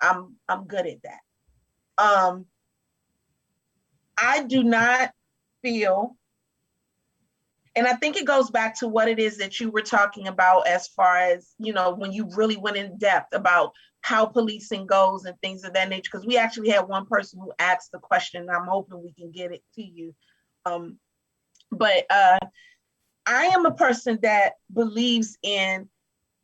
I'm good at that. I do not feel, and I think it goes back to what it is that you were talking about as far as, when you really went in depth about how policing goes and things of that nature, because we actually had one person who asked the question, and I'm hoping we can get it to you. But I am a person that believes in,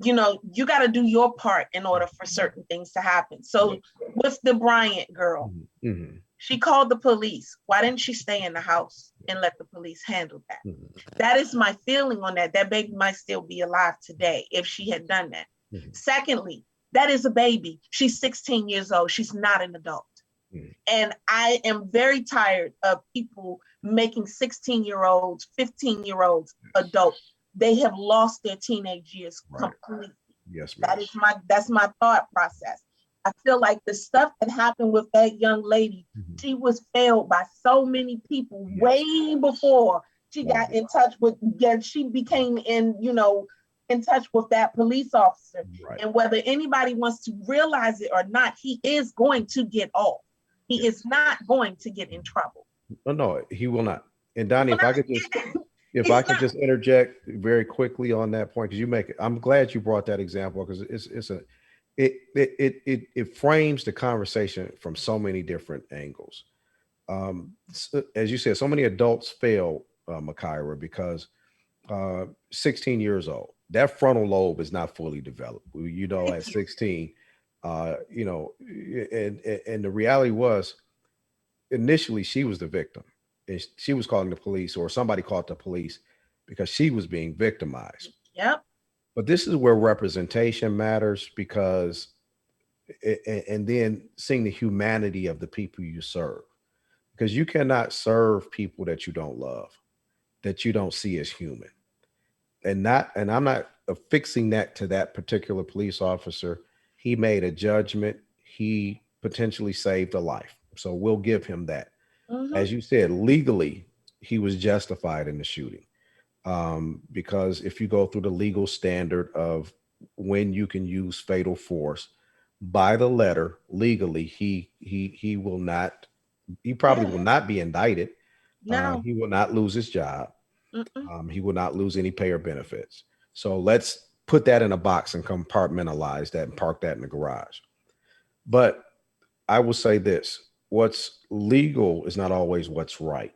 you got to do your part in order for certain things to happen. So with the Bryant girl, mm-hmm. She called the police. Why didn't she stay in the house and let the police handle that? Mm-hmm. That is my feeling on that. That baby might still be alive today if she had done that. Mm-hmm. Secondly, that is a baby. She's 16 years old. She's not an adult. Mm-hmm. And I am very tired of people making 16-year-olds, 15-year-olds adults. They have lost their teenage years completely. Yes, ma'am. That's my thought process. I feel like the stuff that happened with that young lady, mm-hmm. She was failed by so many people way before she got in touch with, she became in touch with that police officer. Right. And whether anybody wants to realize it or not, he is going to get off. He is not going to get in trouble. No, he will not. And Donnie, if I could just interject very quickly on that point, because I'm glad you brought that example, because it frames the conversation from so many different angles. As you said, so many adults fail, Makaira, because 16 years old, that frontal lobe is not fully developed. At 16, and the reality was, initially she was the victim. And she was calling the police, or somebody called the police because she was being victimized. Yep. But this is where representation matters, because, and then seeing the humanity of the people you serve, because you cannot serve people that you don't love, that you don't see as human. And I'm not affixing that to that particular police officer. He made a judgment. He potentially saved a life. So we'll give him that. Mm-hmm. As you said, legally, he was justified in the shooting. Because if you go through the legal standard of when you can use fatal force by the letter, legally, he will not, he probably will not be indicted. No. He will not lose his job. He will not lose any pay or benefits. So let's put that in a box and compartmentalize that and park that in the garage. But I will say this, what's legal is not always what's right.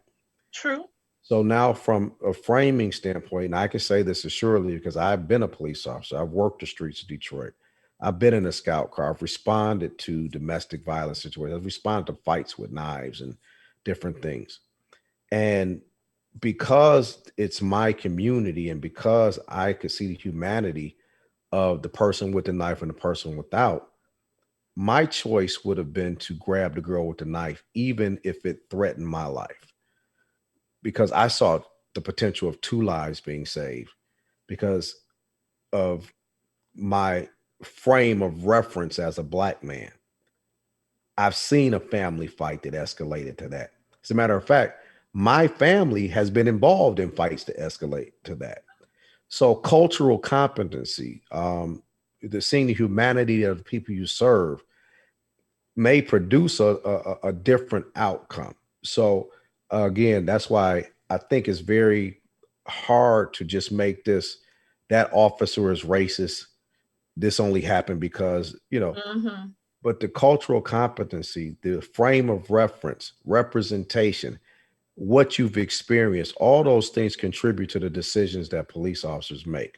True. So now from a framing standpoint, and I can say this assuredly because I've been a police officer. I've worked the streets of Detroit. I've been in a scout car. I've responded to domestic violence situations. I've responded to fights with knives and different things. And because it's my community and because I could see the humanity of the person with the knife and the person without, my choice would have been to grab the girl with the knife, even if it threatened my life, because I saw the potential of 2 lives being saved because of my frame of reference as a Black man. I've seen a family fight that escalated to that. As a matter of fact, my family has been involved in fights to escalate to that. So cultural competency, seeing the humanity of the people you serve may produce a different outcome. So again, that's why I think it's very hard to just make that officer is racist. This only happened because, but the cultural competency, the frame of reference, representation, what you've experienced, all those things contribute to the decisions that police officers make.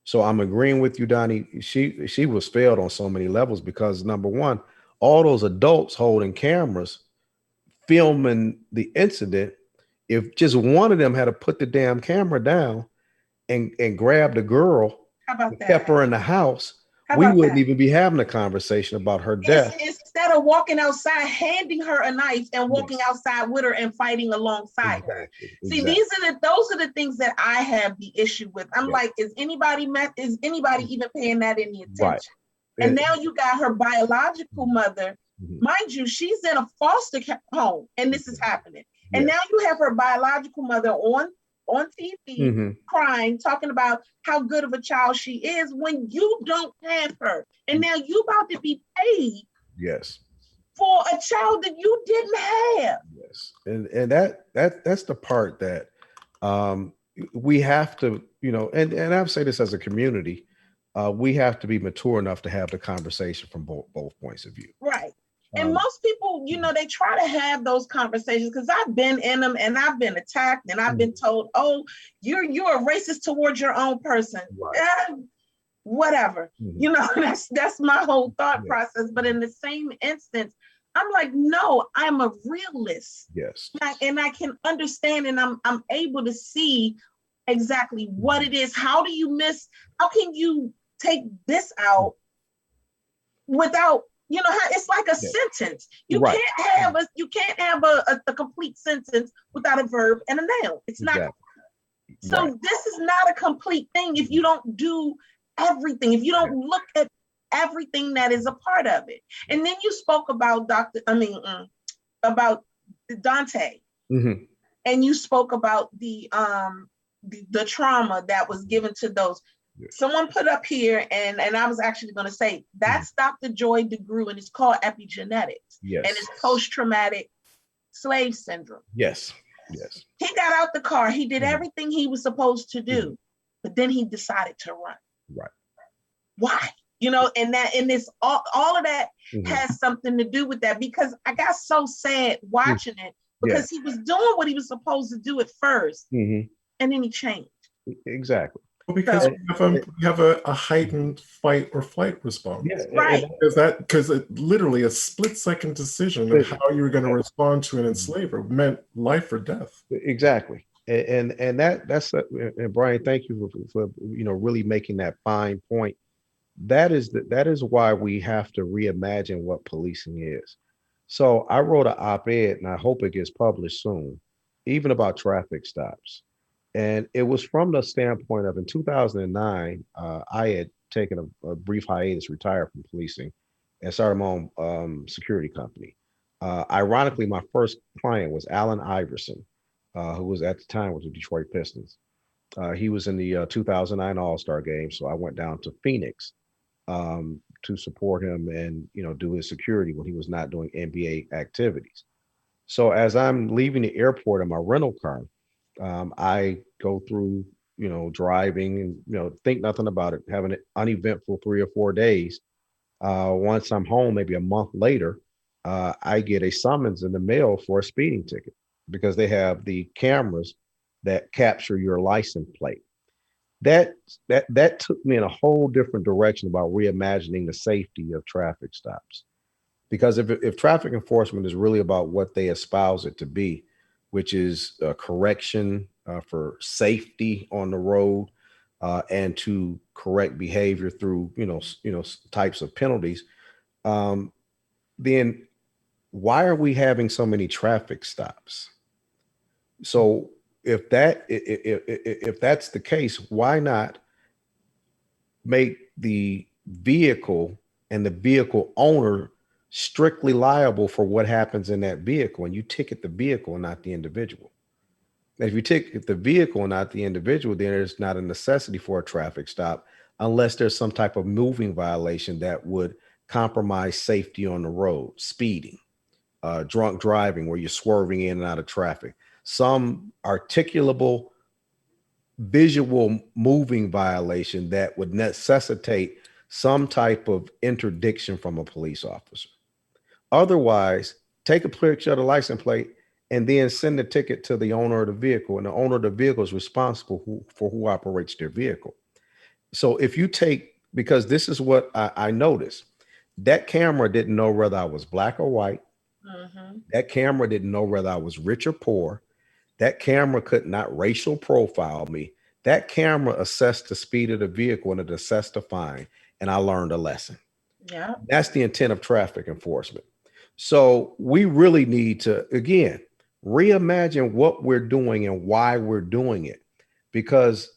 So I'm agreeing with you, Donnie. She was failed on so many levels because, number one, all those adults holding cameras filming the incident, if just one of them had to put the damn camera down and grab the girl and kept her in the house, we wouldn't even be having a conversation about her death. Instead of walking outside, handing her a knife and walking outside with her and fighting alongside her. See, those are the things that I have the issue with. I'm like, is anybody even paying that any attention? Right. And now you got her biological mother. Mind you, she's in a foster home and this is happening. And now you have her biological mother on TV crying, talking about how good of a child she is when you don't have her. And now you about to be paid for a child that you didn't have. Yes. And that's the part that we have to, and I would say this as a community, we have to be mature enough to have the conversation from both points of view. Right. And most people, they try to have those conversations because I've been in them and I've been attacked and I've been told, oh, you're a racist towards your own person. Right. Whatever. That's my whole thought process. But in the same instance, I'm like, no, I'm a realist. Yes. And I can understand and I'm able to see exactly what it is. How can you take this out without, it's like a sentence. You can't have a complete sentence without a verb and a noun. It's not. So this is not a complete thing if you don't do everything, if you don't look at everything that is a part of it. And then you spoke about about Dante, and you spoke about the trauma that was given to those. Someone put up here, and I was actually going to say, that's Dr. Joy DeGruy, and it's called epigenetics. Yes. And it's post-traumatic slave syndrome. Yes. He got out the car. He did everything he was supposed to do, but then he decided to run. Right. Why? And this all of that has something to do with that, because I got so sad watching it because he was doing what he was supposed to do at first, and then he changed. Exactly. Well, because we have a heightened fight or flight response. Yes, right. Because literally a split-second decision of how you were going to respond to an enslaver meant life or death. Exactly. And that's and Brian, thank you for really making that fine point. That is why we have to reimagine what policing is. So I wrote an op-ed, and I hope it gets published soon, even about traffic stops. And it was from the standpoint of, in 2009, I had taken a brief hiatus, retired from policing, and started my own security company. Ironically, my first client was Allen Iverson, who was at the time with the Detroit Pistons. He was in the 2009 All-Star game, so I went down to Phoenix to support him and do his security when he was not doing NBA activities. So as I'm leaving the airport in my rental car, I go through, driving and, think nothing about it, having an uneventful 3 or 4 days. Once I'm home, maybe a month later, I get a summons in the mail for a speeding ticket because they have the cameras that capture your license plate. That took me in a whole different direction about reimagining the safety of traffic stops. Because if traffic enforcement is really about what they espouse it to be, which is correction for safety on the road, and to correct behavior through types of penalties, then why are we having so many traffic stops? So if that's the case, why not make the vehicle and the vehicle owner strictly liable for what happens in that vehicle, and you ticket the vehicle and not the individual? And if you ticket the vehicle and not the individual, then there's not a necessity for a traffic stop unless there's some type of moving violation that would compromise safety on the road, speeding, drunk driving, where you're swerving in and out of traffic, some articulable visual moving violation that would necessitate some type of interdiction from a police officer. Otherwise, take a picture of the license plate and then send the ticket to the owner of the vehicle, and the owner of the vehicle is responsible for who operates their vehicle. So if you take, because this is what I noticed, that camera didn't know whether I was black or white. That camera didn't know whether I was rich or poor. That camera could not racial profile me. That camera assessed the speed of the vehicle and it assessed the fine. And I learned a lesson. Yeah. That's the intent of traffic enforcement. So we really need to, again, reimagine what we're doing and why we're doing it. Because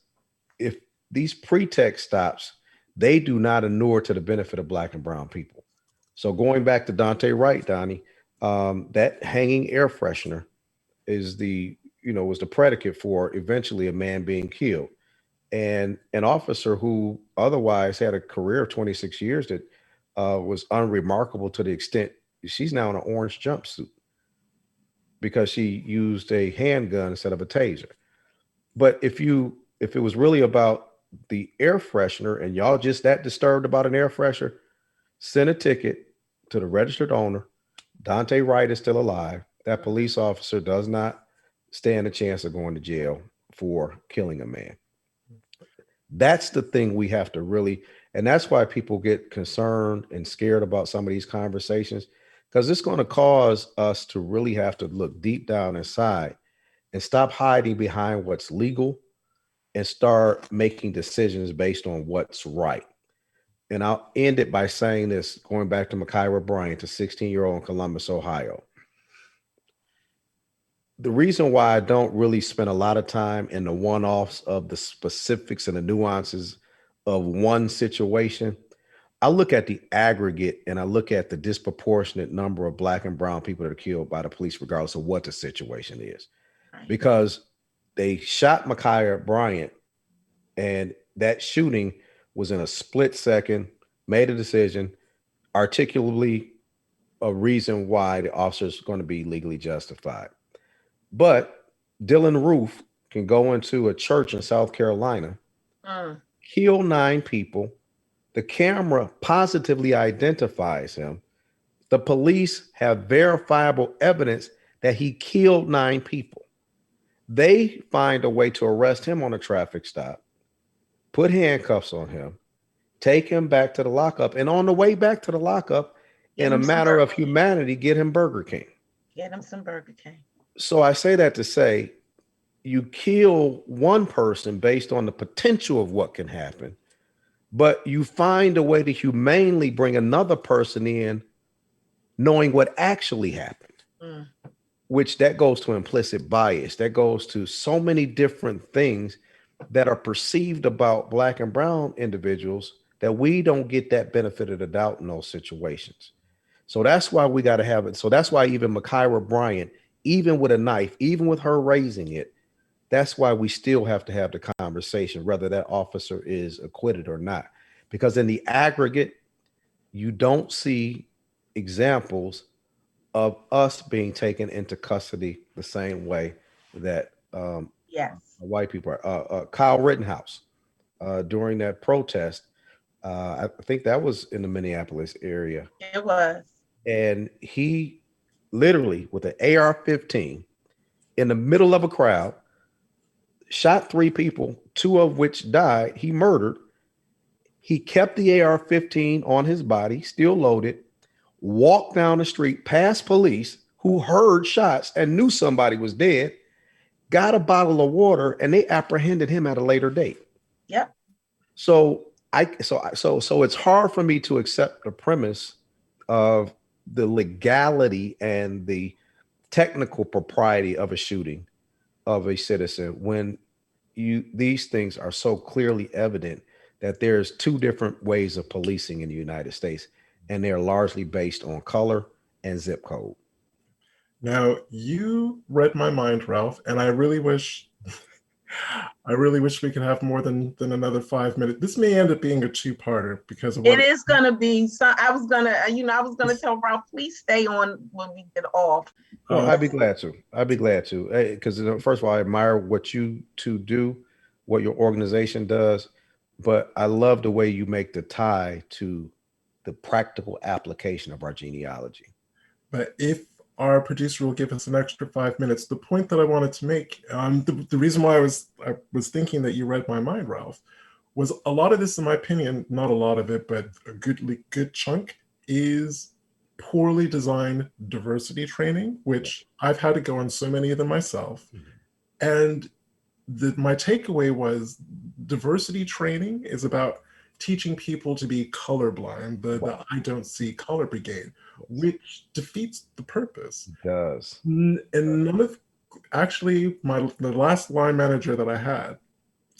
if these pretext stops, they do not inure to the benefit of Black and brown people. So going back to Dante Wright, Donnie, that hanging air freshener is was the predicate for eventually a man being killed. And an officer who otherwise had a career of 26 years that was unremarkable to the extent she's now in an orange jumpsuit because she used a handgun instead of a taser. But if it was really about the air freshener and y'all just that disturbed about an air freshener, send a ticket to the registered owner. Dante Wright is still alive. That police officer does not stand a chance of going to jail for killing a man. That's the thing we have to really, and that's why people get concerned and scared about some of these conversations, because it's going to cause us to really have to look deep down inside and stop hiding behind what's legal and start making decisions based on what's right. And I'll end it by saying this, going back to Makira Bryant, a 16-year-old in Columbus, Ohio. The reason why I don't really spend a lot of time in the one-offs of the specifics and the nuances of one situation, I look at the aggregate and I look at the disproportionate number of Black and brown people that are killed by the police, regardless of what the situation is. Right. Because they shot Makira Bryant, and that shooting was in a split second, made a decision, articulately a reason why the officer's going to be legally justified. But Dylan Roof can go into a church in South Carolina, kill 9 people. The camera positively identifies him. The police have verifiable evidence that he killed 9 people. They find a way to arrest him on a traffic stop, put handcuffs on him, take him back to the lockup, and on the way back to the lockup, in a matter of humanity, get him Burger King. Get him some Burger King. So I say that to say, you kill one person based on the potential of what can happen, but you find a way to humanely bring another person in knowing what actually happened, which that goes to implicit bias. That goes to so many different things that are perceived about Black and brown individuals that we don't get that benefit of the doubt in those situations. So that's why we got to have it. So that's why even Makira Bryant, even with a knife, even with her raising it, that's why we still have to have the conversation, whether that officer is acquitted or not. Because in the aggregate, you don't see examples of us being taken into custody the same way that white people are. Kyle Rittenhouse, during that protest, I think that was in the Minneapolis area. It was. And he literally, with an AR-15 in the middle of a crowd, shot 3 people, 2 of which died. He murdered. He kept the AR-15 on his body, still loaded, walked down the street past police who heard shots and knew somebody was dead, got a bottle of water, and they apprehended him at a later date. Yep. So it's hard for me to accept the premise of the legality and the technical propriety of a shooting of a citizen when these things are so clearly evident that there's 2 different ways of policing in the United States, and they're largely based on color and zip code. Now, you read my mind, Ralph, and I really wish I really wish we could have more than another 5 minutes. This may end up being a two-parter because of It what is gonna be. So I was gonna tell Ralph, please stay on when we get off. Well, uh, I'd be glad to. I'd be glad to. Because first of all, I admire what you two do, what your organization does, but I love the way you make the tie to the practical application of our genealogy. but if our producer will give us an extra 5 minutes, the point that I wanted to make, the reason why I was thinking that you read my mind, Ralph, was a lot of this, in my opinion, not a lot of it, but a good chunk is poorly designed diversity training, which I've had to go on so many of them myself. And my takeaway was diversity training is about teaching people to be colorblind, the I don't see color brigade, which defeats the purpose. It does. And none of, actually, the last line manager that I had,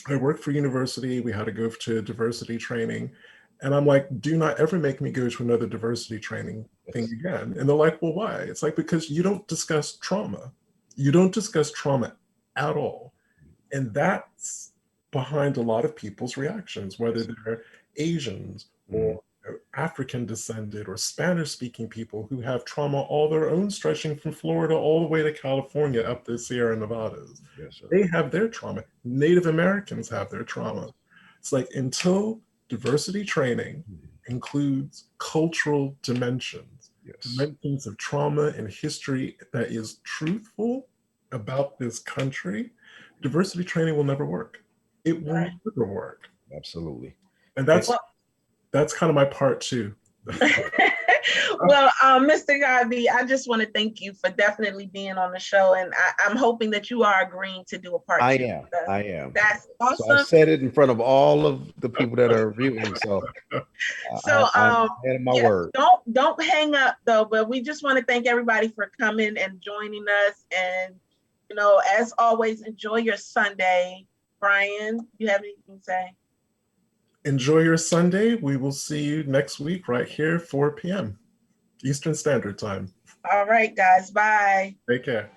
I worked for university, we had to go to diversity training. And I'm like, do not ever make me go to another diversity training thing again. And they're like, well, why? It's like, because you don't discuss trauma. You don't discuss trauma at all. And that's behind a lot of people's reactions, whether they're Asians or African descended or Spanish speaking people who have trauma all their own, stretching from Florida all the way to California up the Sierra Nevadas. Yes, sir. They have their trauma. Native Americans have their trauma. It's like, until diversity training includes cultural dimensions, dimensions of trauma and history that is truthful about this country, diversity training will never work. It will never work. Absolutely. And that's kind of my part too. Well, Mr. Godbee, I just want to thank you for definitely being on the show, and I'm hoping that you are agreeing to do a part two. I am. That's awesome. So I said it in front of all of the people that are viewing. So, I'm man of my word. Don't hang up though. But we just want to thank everybody for coming and joining us. And as always, enjoy your Sunday. Brian, you have anything to say? Enjoy your Sunday. We will see you next week right here, 4 p.m. Eastern Standard Time. All right, guys. Bye. Take care.